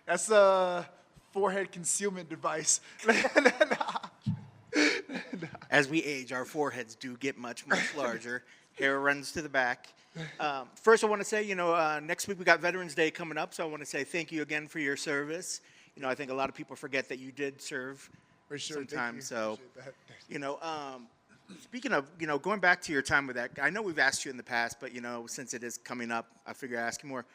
That's a forehead concealment device. As we age, our foreheads do get much, much larger. Hair runs to the back. First, I want to say, next week we got Veterans Day coming up, so I want to say thank you again for your service. I think a lot of people forget that you did serve For sure. sometimes. So, Appreciate that. speaking of, going back to your time with that, I know we've asked you in the past, but, since it is coming up, I figure I'd ask you more.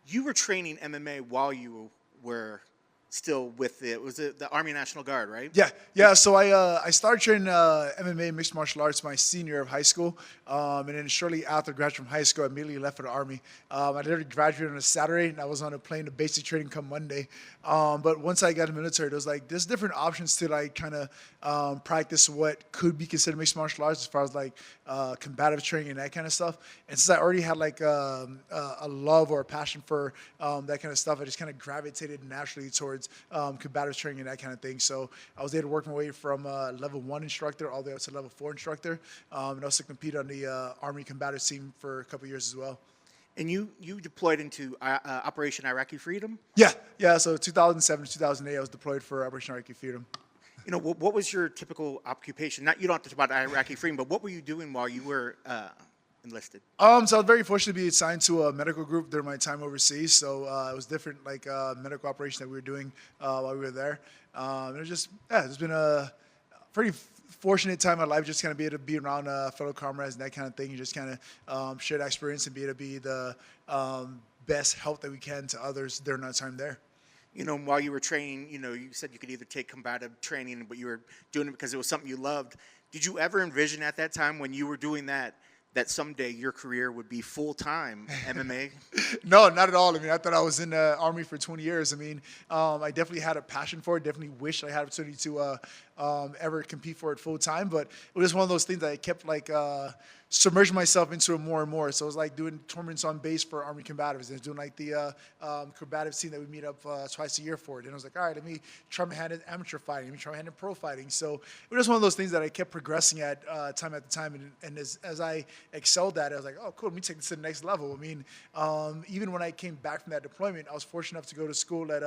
You were training MMA while you were still with the Army National Guard, right? Yeah. So I started training MMA mixed martial arts my senior year of high school, and then shortly after graduating from high school, I immediately left for the Army. I literally graduated on a Saturday, and I was on a plane to basic training come Monday. But once I got in the military, there's different options to kind of practice what could be considered mixed martial arts as far as combative training and that kind of stuff. And since I already had a love or a passion for that kind of stuff, I just kind of gravitated naturally towards combative training and that kind of thing. So I was able to work my way from level 1 instructor all the way up to level 4 instructor, and also compete on the Army combative team for a couple of years as well. And you deployed into Operation Iraqi Freedom? Yeah. So 2007 to 2008, I was deployed for Operation Iraqi Freedom. What was your typical occupation? You don't have to talk about Iraqi Freedom, but what were you doing while you were enlisted? So I was very fortunate to be assigned to a medical group during my time overseas. So it was different, medical operation that we were doing while we were there. It was just, it's been a pretty fortunate time in my life, just kind of be able to be around fellow comrades and that kind of thing. You just kind of share that experience and be able to be the best help that we can to others during our time there. While you were training, you said you could either take combative training, but you were doing it because it was something you loved. Did you ever envision at that time when you were doing that someday your career would be full-time MMA? No, not at all. I mean, I thought I was in the Army for 20 years. I mean, I definitely had a passion for it. Definitely wish I had an opportunity to ever compete for it full-time. But it was one of those things that I kept submerging myself into it more and more. So it was like doing tournaments on base for Army combatives and doing the combative team that we meet up twice a year for it. And I was like, all right, let me try my hand at amateur fighting. Let me try my hand at pro fighting. So it was just one of those things that I kept progressing at time at the time. And as I excelled at it, I was like, oh, cool, let me take this to the next level. I mean, even when I came back from that deployment, I was fortunate enough to go to school at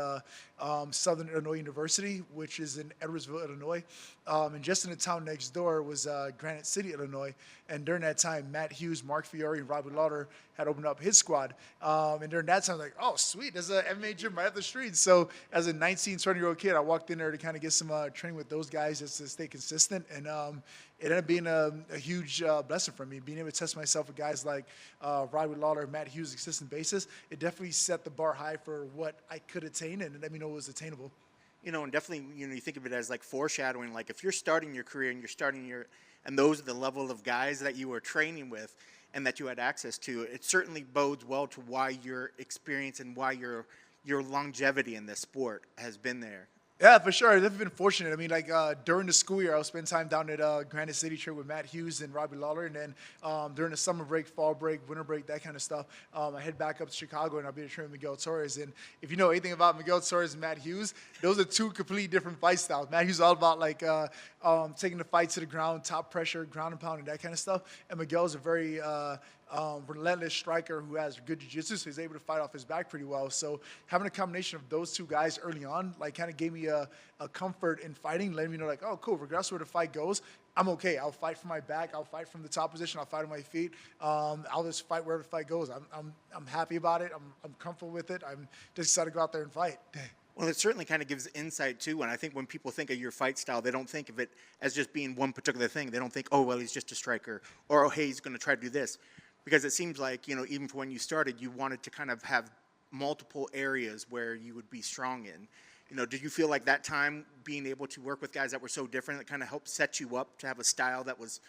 Southern Illinois University, which is in Edwardsville, Illinois. And just in the town next door was Granite City, Illinois. And during that time, Matt Hughes, Mark Fiore, and Robbie Lauder had opened up his squad. And during that time, I was like, oh, sweet, there's an MMA gym right up the street. So as a 19, 20-year-old kid, I walked in there to kind of get some training with those guys just to stay consistent. And it ended up being a huge blessing for me. Being able to test myself with guys like Robbie Lauder, Matt Hughes, consistent basis, it definitely set the bar high for what I could attain and let me know it was attainable. And definitely, you think of it as foreshadowing. If you're starting your career and and those are the level of guys that you were training with and that you had access to, it certainly bodes well to why your experience and why your longevity in this sport has been there. Yeah, for sure. I've definitely been fortunate. I mean, during the school year, I would spend time down at Granite City training with Matt Hughes and Robbie Lawler. And then during the summer break, fall break, winter break, that kind of stuff, I head back up to Chicago and I'll be training with Miguel Torres. And if you know anything about Miguel Torres and Matt Hughes, those are two completely different fight styles. Matt Hughes is all about taking the fight to the ground, top pressure, ground and pound, and that kind of stuff. And Miguel is a very relentless striker who has good jiu-jitsu, so he's able to fight off his back pretty well. So having a combination of those two guys early on, kind of gave me a comfort in fighting, letting me know oh, cool, regardless of where the fight goes, I'm okay. I'll fight from my back. I'll fight from the top position. I'll fight on my feet. I'll just fight wherever the fight goes. I'm happy about it. I'm comfortable with it. I'm just excited to go out there and fight. Well, it certainly kind of gives insight, too. And I think when people think of your fight style, they don't think of it as just being one particular thing. They don't think, oh, well, he's just a striker, or, oh, hey, he's going to try to do this. Because it seems like, even for when you started, you wanted to kind of have multiple areas where you would be strong in. Did you feel like that time being able to work with guys that were so different, that kind of helped set you up to have a style that was,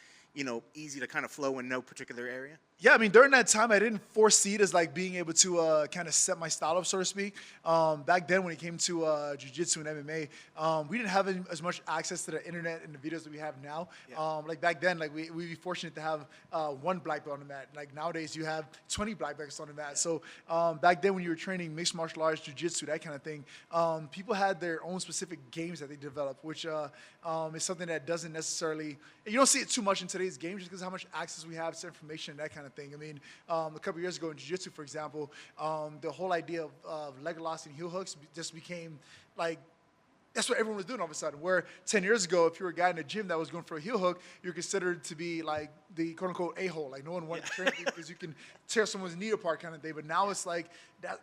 easy to kind of flow in no particular area? Yeah, I mean, during that time, I didn't foresee it as being able to kind of set my style up, so to speak. Back then, when it came to jiu-jitsu and MMA, we didn't have as much access to the internet and the videos that we have now. Yeah. Back then, we'd be fortunate to have one black belt on the mat. Nowadays, you have 20 black belts on the mat. So back then, when you were training mixed martial arts, jiu-jitsu, that kind of thing, people had their own specific games that they developed, which is something that doesn't necessarily, you don't see it too much in today's today's game just because of how much access we have to information and that kind of thing. I mean, a couple years ago in jiu-jitsu, for example, the whole idea of leg locks and heel hooks just became like, that's what everyone was doing all of a sudden. Where 10 years ago, if you were a guy in the gym that was going for a heel hook, you're considered to be like the quote-unquote a-hole. Like no one wanted to train you because you can tear someone's knee apart kind of thing. But now it's like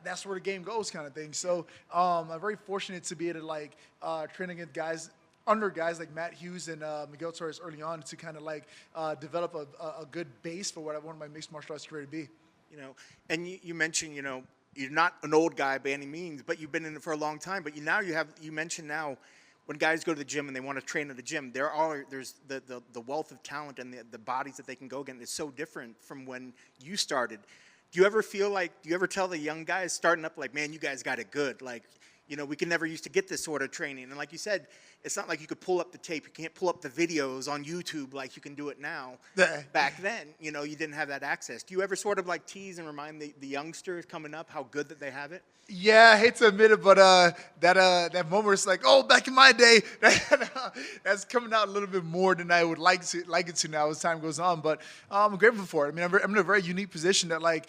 that's where the game goes kind of thing. So I'm very fortunate to be able to like train against guys like Matt Hughes and Miguel Torres early on to kind of like develop a good base for what I want my mixed martial arts career to be. You know, and you mentioned, you know, you're not an old guy by any means, but you've been in it for a long time. But you mentioned now when guys go to the gym and they want to train at the gym, there's the wealth of talent and the bodies that they can go against is so different from when you started. Do you ever tell the young guys starting up like, man, you guys got it good? Like, you know, we can never used to get this sort of training. And like you said, it's not like you could pull up the tape. You can't pull up the videos on YouTube like you can do it now. Back then, you know, you didn't have that access. Do you ever sort of like tease and remind the youngsters coming up how good that they have it? Yeah, I hate to admit it, but that moment where it's like, oh, back in my day, that's coming out a little bit more than I would like it to now as time goes on. But I'm grateful for it. I mean, I'm in a very unique position that like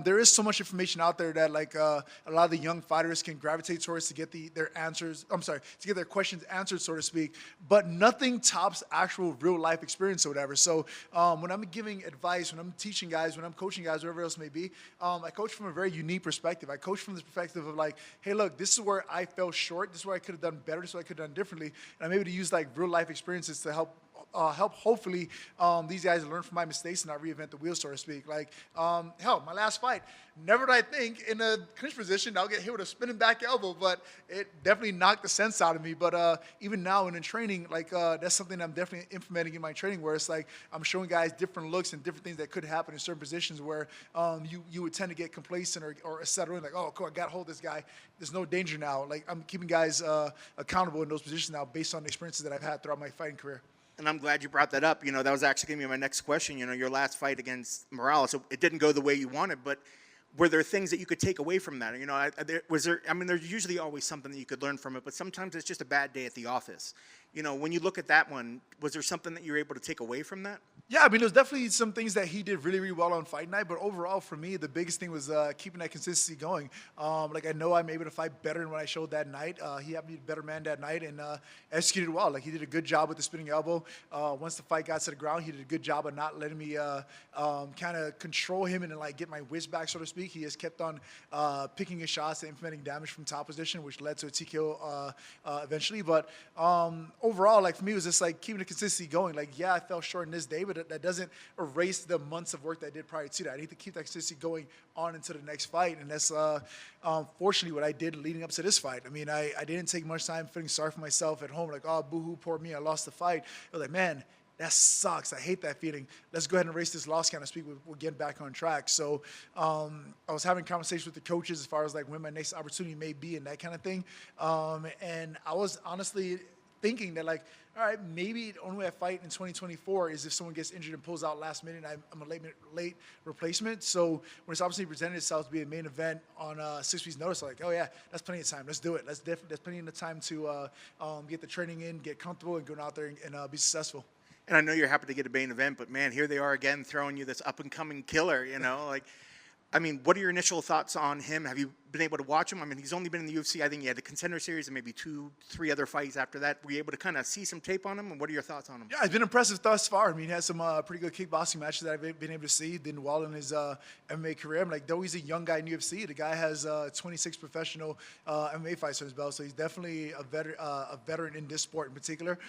there is so much information out there that like a lot of the young fighters can gravitate towards to get their answers. I'm sorry, to get their questions answered, so to speak. But nothing tops actual real life experience or whatever. So when I'm giving advice, when I'm teaching guys, when I'm coaching guys, whatever else may be, I coach from a very unique perspective. I coach from this perspective of like, hey, look, this is where I fell short. This is where I could have done better. This is what I could have done differently. And I'm able to use like real life experiences to help hopefully these guys learn from my mistakes and not reinvent the wheel, so to speak. Like, hell, my last fight, never did I think in a clinch position I'll get hit with a spinning back elbow, but it definitely knocked the sense out of me. But even now and in training, like that's something I'm definitely implementing in my training where it's like I'm showing guys different looks and different things that could happen in certain positions where you would tend to get complacent or settle in like, oh, cool, I got to hold this guy. There's no danger now. Like I'm keeping guys accountable in those positions now based on the experiences that I've had throughout my fighting career. And I'm glad you brought that up. You know, that was actually going to be my next question. You know, your last fight against Morales, so it didn't go the way you wanted, but were there things that you could take away from that? You know, there's usually always something that you could learn from it, but sometimes it's just a bad day at the office. You know, when you look at that one, was there something that you were able to take away from that? Yeah, I mean, there's definitely some things that he did really, really well on fight night, but overall for me, the biggest thing was keeping that consistency going. Like I know I'm able to fight better than what I showed that night. He had me a better man that night and executed well. Like he did a good job with the spinning elbow. Once the fight got to the ground, he did a good job of not letting me kind of control him and like get my whiz back, so to speak. He just kept on picking his shots and implementing damage from top position, which led to a TKO eventually. But overall, like for me, it was just like keeping the consistency going. Like, yeah, I fell short in this day, but that doesn't erase the months of work that I did prior to that. I need to keep that consistency going on into the next fight, and that's fortunately what I did leading up to this fight. I mean, I didn't take much time feeling sorry for myself at home, like, oh, boo-hoo, poor me, I lost the fight. I was like, man, that sucks. I hate that feeling. Let's go ahead and erase this loss, kind of speak. We'll get back on track. So I was having conversations with the coaches as far as like when my next opportunity may be and that kind of thing. And I was honestly thinking that like, all right, maybe the only way I fight in 2024 is if someone gets injured and pulls out last minute and I'm a late replacement. So when it's obviously presented itself to be a main event on 6 weeks notice, I'm like, oh yeah, that's plenty of time. Let's do it. That's plenty of time to get the training in, get comfortable, and go out there and be successful. And I know you're happy to get a main event, but man, here they are again throwing you this up-and-coming killer, you know? Like, I mean, what are your initial thoughts on him? Have you been able to watch him? I mean, he's only been in the UFC. I think he had the Contender Series and maybe 2-3 other fights after that. Were you able to kind of see some tape on him? And what are your thoughts on him? Yeah, it's been impressive thus far. I mean, he has some pretty good kickboxing matches that I've been able to see. Did well in his MMA career. I'm like, though he's a young guy in UFC, the guy has 26 professional MMA fights on his belt. So he's definitely a veteran in this sport in particular,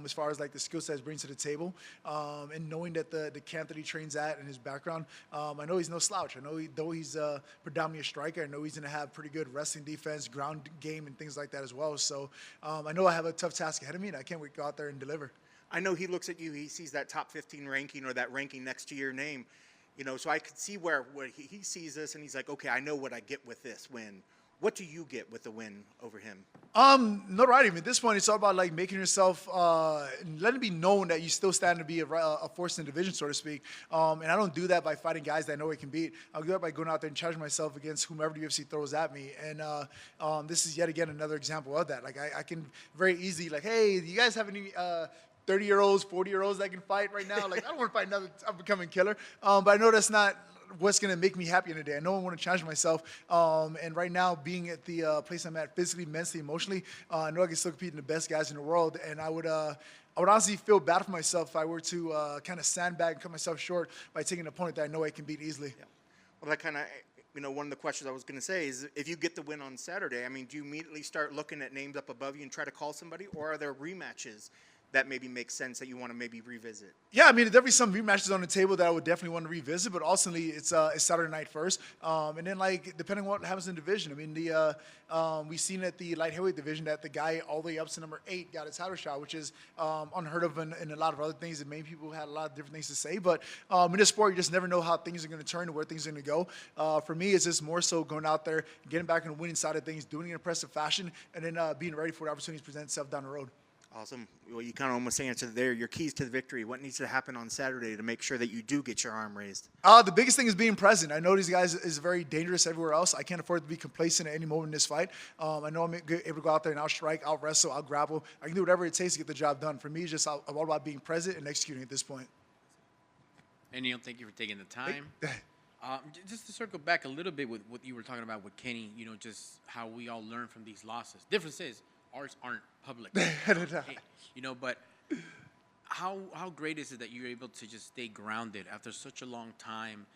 as far as like the skill sets brings to the table. And knowing that the camp that he trains at and his background, I know he's no slouch. I know though he's predominantly a striker, I know he's going to have pretty good wrestling defense, ground game, and things like that as well. So I know I have a tough task ahead of me, and I can't wait to go out there and deliver. I know he looks at you, he sees that top 15 ranking or that ranking next to your name, you know, so I could see where he sees this and he's like, okay, I know what I get with this win. What do you get with the win over him? Notoriety. I mean, at this point, it's all about like making yourself, letting it be known that you still stand to be a force in the division, so to speak. And I don't do that by fighting guys that I know I can beat. I'll do that by going out there and challenging myself against whomever the UFC throws at me. And this is yet again another example of that. Like I can very easily like, hey, do you guys have any 30-year-olds, 40-year-olds that can fight right now. Like, I don't want to fight another up-and-coming killer. But I know that's not what's going to make me happy in the day. I know I want to challenge myself. And right now, being at the place I'm at physically, mentally, emotionally, I know I can still compete in the best guys in the world. And I would honestly feel bad for myself if I were to kind of sandbag and cut myself short by taking an opponent that I know I can beat easily. Yeah. Well, that kind of, one of the questions I was going to say is, if you get the win on Saturday, I mean, do you immediately start looking at names up above you and try to call somebody, or are there rematches that maybe make sense that you want to maybe revisit? Yeah, I mean, there's definitely some rematches on the table that I would definitely want to revisit, but ultimately it's Saturday night first. And then, like, depending on what happens in the division, I mean, we've seen at the light heavyweight division that the guy all the way up to number 8 got a title shot, which is unheard of in a lot of other things, and many people had a lot of different things to say. But in this sport, you just never know how things are going to turn and where things are going to go. For me, it's just more so going out there, getting back on the winning side of things, doing it in impressive fashion, and then being ready for the opportunities to present itself down the road. Awesome. Well, you kind of almost answered there. Your keys to the victory. What needs to happen on Saturday to make sure that you do get your arm raised? The biggest thing is being present. I know these guys is very dangerous everywhere else. I can't afford to be complacent at any moment in this fight. I know I'm able to go out there and out-strike, out-wrestle, out-grapple. I can do whatever it takes to get the job done. For me, it's just all about being present and executing at this point. And Neil, thank you for taking the time. Just to circle back a little bit with what you were talking about with Kenny, just how we all learn from these losses. Difference is, ours aren't public. But how great is it that you're able to just stay grounded after such a long time?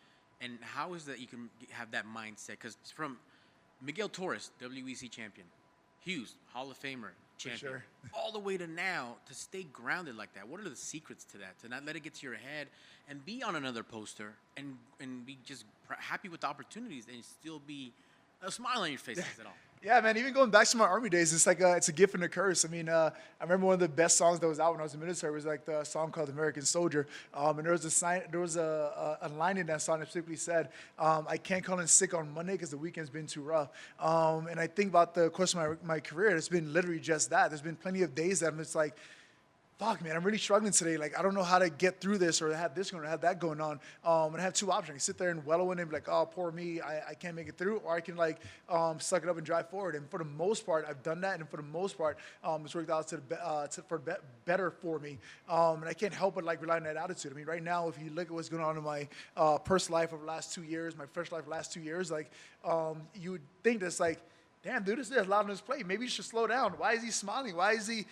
And how is that you can have that mindset? Because from Miguel Torres, WEC champion, Hughes, Hall of Famer, champion, sure. all the way to now, to stay grounded like that. What are the secrets to that? To not let it get to your head and be on another poster and be just happy with the opportunities and still be a smile on your face at all. Yeah, man, even going back to my Army days, it's like it's a gift and a curse. I mean, I remember one of the best songs that was out when I was in the military was like the song called American Soldier. And there was a line in that song that specifically said, I can't call in sick on Monday because the weekend's been too rough. And I think about the course of my career, it's been literally just that. There's been plenty of days that I'm just like, fuck, man, I'm really struggling today. Like, I don't know how to get through this or have this going or have that going on. And I have two options. I can sit there and wallow in it and be like, oh, poor me, I can't make it through. Or I can, like, suck it up and drive forward. And for the most part, I've done that. And for the most part, it's worked out better for me. And I can't help but, like, rely on that attitude. I mean, right now, if you look at what's going on in my personal life over the last 2 years, my professional life over the last 2 years, like, you would think that's, like, damn, dude, this is a lot on his plate. Maybe you should slow down. Why is he smiling? Why is he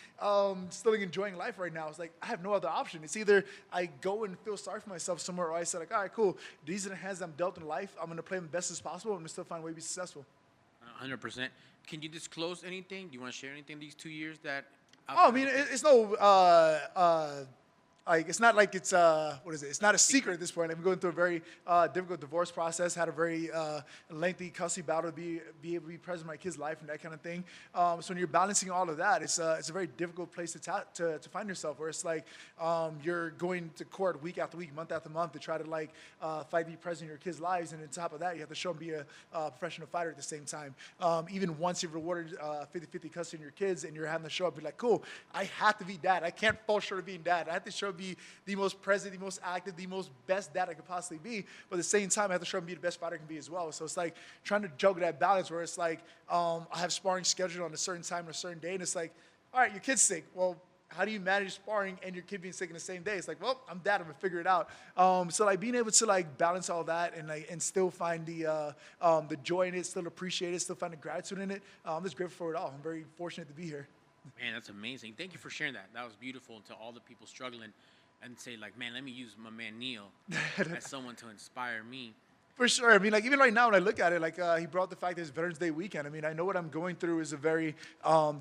still enjoying life right now? It's like, I have no other option. It's either I go and feel sorry for myself somewhere, or I say, like, all right, cool. These are the hands I'm dealt in life. I'm going to play them best as possible. I'm going to still find a way to be successful. 100%. Can you disclose anything? Do you want to share anything these 2 years that? Oh, I mean, it's no like, it's not like it's what is it? It's not a secret at this point. I'm going through a very difficult divorce process. Had a very lengthy custody battle to be able to be present in my kid's life and that kind of thing. So when you're balancing all of that, it's a very difficult place to find yourself. Where it's like you're going to court week after week, month after month to try to like fight, be present in your kids' lives, and on top of that, you have to show and be a professional fighter at the same time. Even once you've rewarded 50-50 custody in your kids, and you're having to show up, be like, cool, I have to be dad. I can't fall short of being dad. I have to show be the most present, the most active, the most best dad I could possibly be. But at the same time, I have to show and be the best fighter I can be as well. So it's like trying to juggle that balance where it's like I have sparring scheduled on a certain time or a certain day, and it's like, all right, your kid's sick. Well, how do you manage sparring and your kid being sick in the same day? It's like, well, I'm dad. I'm gonna figure it out. So like being able to like balance all that and still find the joy in it, still appreciate it, still find the gratitude in it. I'm just grateful for it all. I'm very fortunate to be here. Man, that's amazing. Thank you for sharing that. That was beautiful to all the people struggling, and say like, man, let me use my man Neil as someone to inspire me. For sure. I mean, like, even right now when I look at it, like, he brought the fact that it's Veterans Day weekend. I mean, I know what I'm going through is a very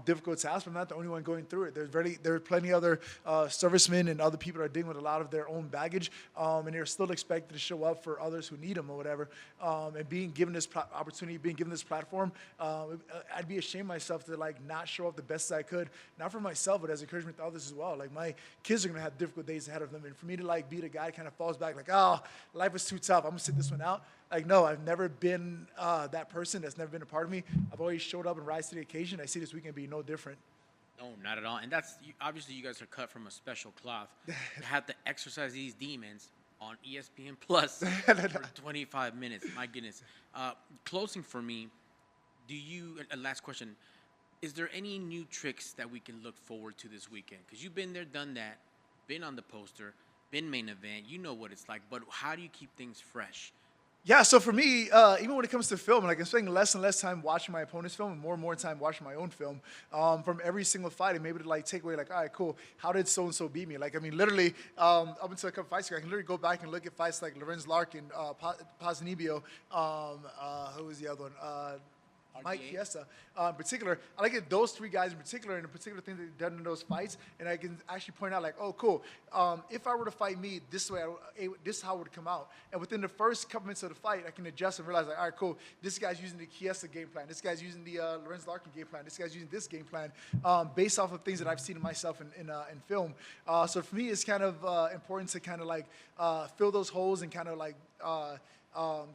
difficult task, but I'm not the only one going through it. There are plenty other servicemen and other people that are dealing with a lot of their own baggage, and they're still expected to show up for others who need them or whatever. And being given this opportunity, being given this platform, I'd be ashamed of myself to, like, not show up the best I could, not for myself, but as encouragement to others as well. Like, my kids are going to have difficult days ahead of them, and for me to, like, be the guy that kind of falls back, like, oh, life is too tough, I'm going to sit this one out. Like, no, I've never been that person. That's never been a part of me. I've always showed up and rise to the occasion. I see this weekend being no different. No, not at all. And that's obviously you guys are cut from a special cloth. You have to exercise these demons on ESPN Plus for 25 minutes. My goodness. Closing for me, last question, is there any new tricks that we can look forward to this weekend? Because you've been there, done that. been on the poster, been main event. You know what it's like. But how do you keep things fresh? Yeah, so for me, even when it comes to film, like I'm spending less and less time watching my opponent's film and more time watching my own film. From every single fight, I'm able to like take away like, all right, cool. How did so and so beat me? Like, I mean, literally, up until a couple fights ago, I can literally go back and look at fights like Lorenz Larkin, Ponzinibbio, who was the other one? Mike RDA? Fiesta, in particular. I like it, those three guys in particular, and the particular thing that they've done in those fights, and I can actually point out like, oh, cool. If I were to fight me this way, this is how it would come out. And within the first couple minutes of the fight, I can adjust and realize like, all right, cool. This guy's using the Fiesta game plan. This guy's using the Lorenz Larkin game plan. This guy's using this game plan, based off of things that I've seen in myself in film. So for me, it's kind of important to kind of like fill those holes and kind of like.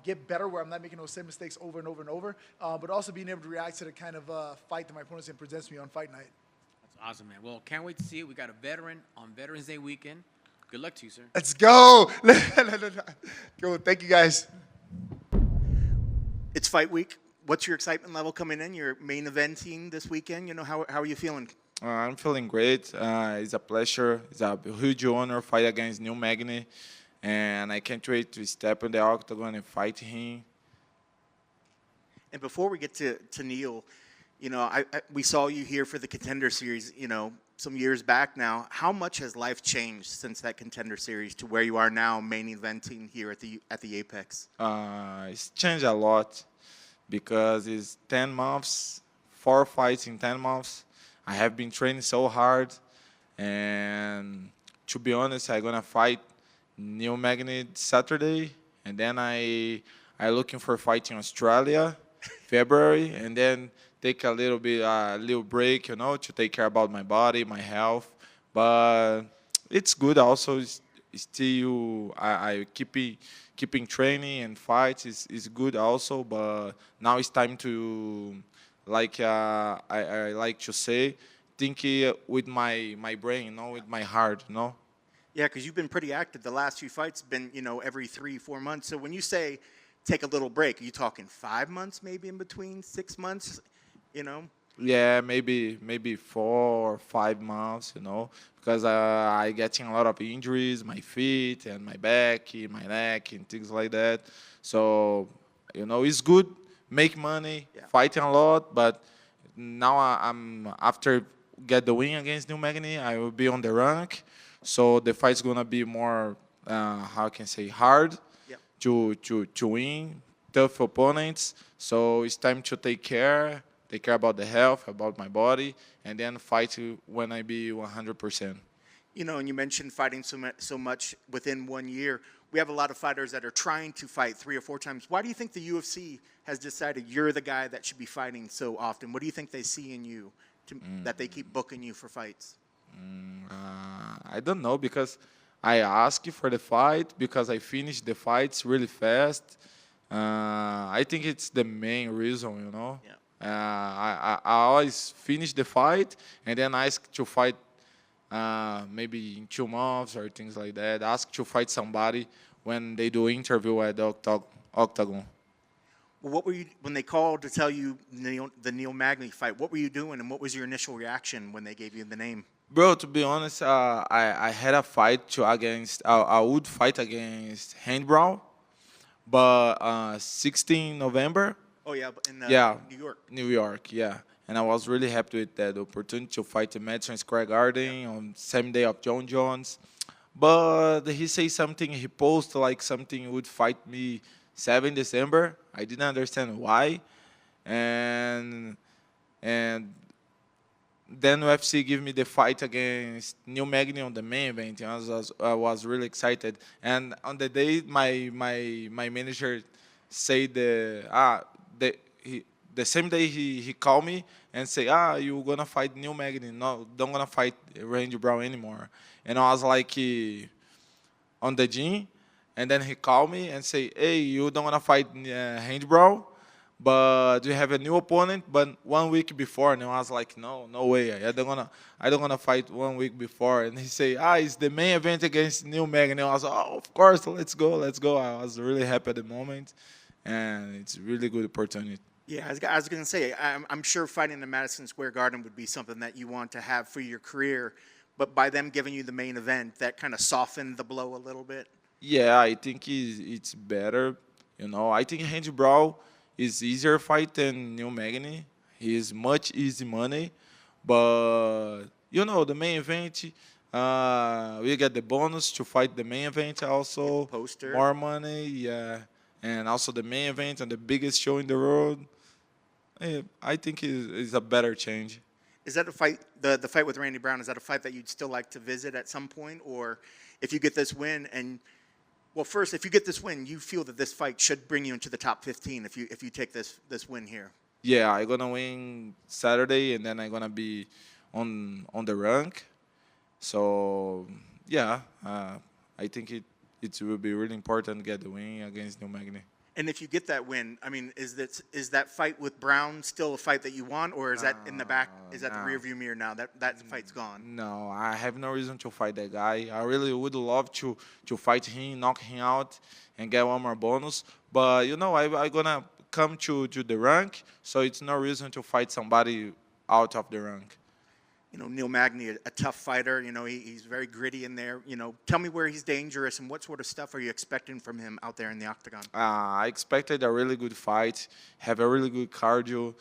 Get better where I'm not making those same mistakes over and over and over, but also being able to react to the kind of fight that my opponent's in presents me on fight night. That's awesome, man. Well, can't wait to see it. We got a veteran on Veterans Day weekend. Good luck to you, sir. Let's go. Go. Thank you, guys. It's fight week. What's your excitement level coming in? Your main eventing this weekend. You know, how are you feeling? I'm feeling great. It's a pleasure. It's a huge honor to fight against Neil Magny. And I can't wait to step in the octagon and fight him. And before we get to Neil, you know, we saw you here for the Contender Series, you know, some years back now. How much has life changed since that Contender Series to where you are now, main eventing here at the Apex? It's changed a lot because it's 10 months, 4 fights in 10 months. I have been training so hard, and to be honest, I'm gonna fight Neil Magny Saturday, and then I looking for a fight in Australia, February, and then take a little break, you know, to take care about my body, my health. But it's good also. Still, I keeping training and fights is good also. But now it's time to, like I like to say, think with my brain, you know, with my heart, you know. Yeah, because you've been pretty active. The last few fights have been, you know, every 3-4 months. So when you say take a little break, are you talking 5 months maybe in between, 6 months, you know? Yeah, maybe 4 or 5 months, you know, because I getting a lot of injuries, my feet and my back, my neck, and things like that. So, you know, it's good, make money, Yeah. fighting a lot, but now I'm after get the win against Neil Magny, I will be on the rank. So the fight's gonna be more, how can I say, hard Yep. to win, tough opponents. So it's time to take care about the health, about my body, and then fight when I be 100%. You know, and you mentioned fighting so much within 1 year. We have a lot of fighters that are trying to fight 3 or 4 times. Why do you think the UFC has decided you're the guy that should be fighting so often? What do you think they see in you that they keep booking you for fights? I don't know, because I asked for the fight because I finished the fights really fast. I think it's the main reason, you know. Yeah. I always finish the fight and then ask to fight maybe in 2 months or things like that. Ask to fight somebody when they do interview at the octagon. Well, what were you when they called to tell you the Neil Magny fight? What were you doing, and what was your initial reaction when they gave you the name? Bro, to be honest, I had a fight I would fight against Handbrow, but 16 November. Oh yeah, in Yeah, New York. New York, yeah. And I was really happy with that opportunity to fight in Madison Square Garden on same day of John Jones. But he said something, he posted like something would fight me 7 December. I didn't understand why. And then UFC gave me the fight against Neil Magny on the main event. And I was really excited. And on the day, my manager said the same day he called me and say, you're gonna fight Neil Magny. No, don't gonna fight Randy Brown anymore. And I was like on the gym, and then he called me and say, hey, you don't wanna fight Randy Brown, but you have a new opponent, but 1 week before. And I was like, no way. I don't wanna fight 1 week before. And he say, it's the main event against Neil Magny. And I was like, of course, let's go. I was really happy at the moment, and it's a really good opportunity. Yeah, I was going to say, I'm sure fighting in Madison Square Garden would be something that you want to have for your career. but by them giving you the main event, that kind of softened the blow a little bit. Yeah, I think it's better. I think Randy Brown is easier fight than Neil Magny. He's much easy money, but the main event, we get the bonus to fight the main event also. Poster. More money, yeah, and also the main event and the biggest show in the world. I think is a better change. Is that a fight, the fight with Randy Brown, is that a fight that you'd still like to visit at some point? Or if you get this win well, first, if you get this win, you feel that this fight should bring you into the top 15 if you take this win here. Yeah, I'm gonna win Saturday, and then I'm gonna be on the rank. So yeah, I think it will be really important to get the win against Neil Magny. And if you get that win, I mean, is that fight with Brown still a fight that you want, or is that in the back? Is that the rearview mirror now? That fight's gone. No, I have no reason to fight that guy. I really would love to fight him, knock him out, and get one more bonus. But I'm gonna come to the rank, so it's no reason to fight somebody out of the rank. Neil Magny, a tough fighter. He's very gritty in there. Tell me where he's dangerous and what sort of stuff are you expecting from him out there in the octagon? I expected a really good fight, have a really good cardio.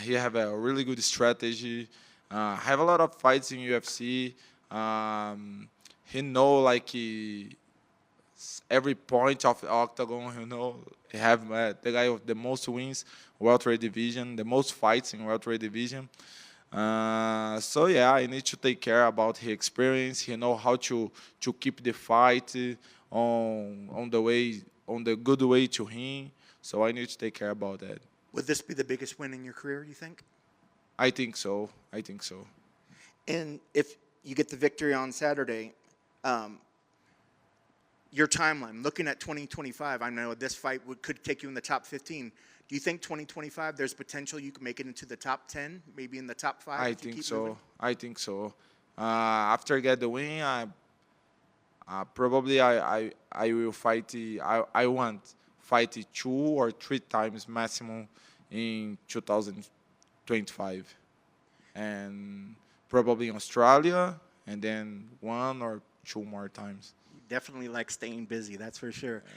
He have a really good strategy. Have a lot of fights in UFC. He know every point of the octagon. He have the guy with the most wins welterweight division, the most fights in welterweight division. So yeah, I need to take care about his experience. He know how to keep the fight on the good way to him. So I need to take care about that. Would this be the biggest win in your career, you think? I think so. And if you get the victory on Saturday, your timeline, looking at 2025, I know this fight could take you in the top 15. Do you think 2025 there's potential you can make it into the top 10, maybe in the top 5? I think so. After I get the win, probably I will fight. I want fight 2 or 3 times maximum in 2025, and probably in Australia, and then 1 or 2 more times. Definitely like staying busy, that's for sure. Yeah.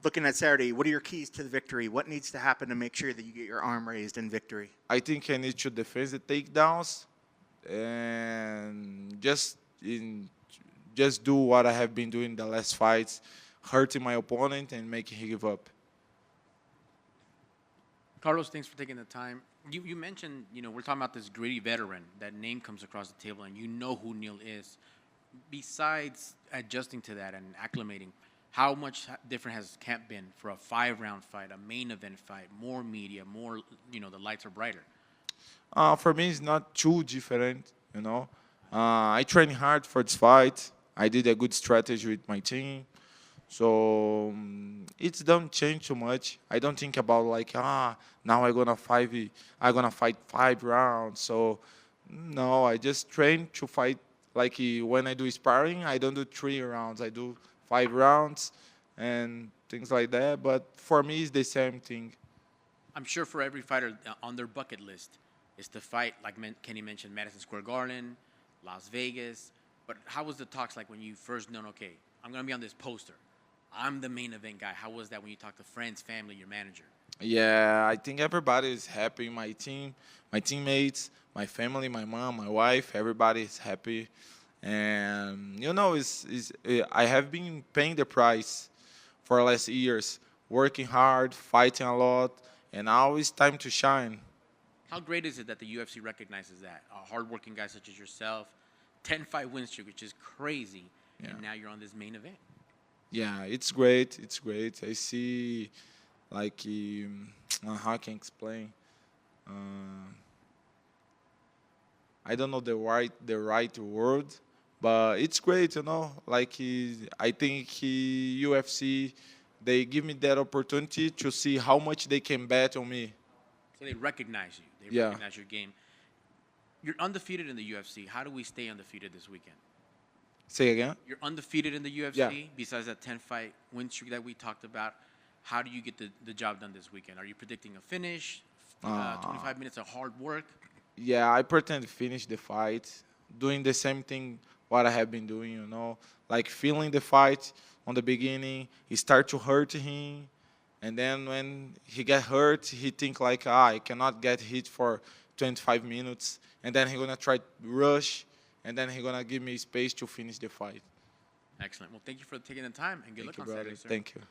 Looking at Saturday, what are your keys to the victory? What needs to happen to make sure that you get your arm raised in victory? I think I need to defend the takedowns and just do what I have been doing the last fights, hurting my opponent and making him give up. Carlos, thanks for taking the time. You mentioned, we're talking about this gritty veteran. That name comes across the table, and you know who Neil is. Besides adjusting to that and acclimating, how much different has camp been for a 5-round fight, a main event fight, more media, more, the lights are brighter? For me, it's not too different, I trained hard for this fight. I did a good strategy with my team. So it don't change too much. I don't think about now I'm gonna fight 5 rounds. So no, I just train to fight. When I do sparring, I don't do 3 rounds. I do 5 rounds and things like that. But for me, it's the same thing. I'm sure for every fighter on their bucket list is to fight, like Kenny mentioned, Madison Square Garden, Las Vegas. But how was the talks like when you first known, okay, I'm going to be on this poster. I'm the main event guy. How was that when you talk to friends, family, your manager? Yeah, I think everybody is happy. My team, my teammates, my family, my mom, my wife, everybody is happy. And, I have been paying the price for the last years, working hard, fighting a lot, and now it's time to shine. How great is it that the UFC recognizes that? A hardworking guy such as yourself, 10-fight win streak, which is crazy, and now you're on this main event. Yeah, it's great. It's great. I see, how I can explain. I don't know the right word, but it's great, I think UFC, they give me that opportunity to see how much they can bet on me. So they recognize you. They recognize your game. You're undefeated in the UFC. How do we stay undefeated this weekend? Say again? You're undefeated in the UFC, besides that 10-fight win streak that we talked about. How do you get the job done this weekend? Are you predicting a finish, 25 minutes of hard work? Yeah, I pretend to finish the fight. doing the same thing what I have been doing, you know, like feeling the fight on the beginning, it start to hurt him, and then when he get hurt, he think like, I cannot get hit for 25 minutes, and then he gonna try to rush, and then he gonna give me space to finish the fight. Excellent. Well, thank you for taking the time, and good luck Thank you, on brother. Saturday, sir. Thank you.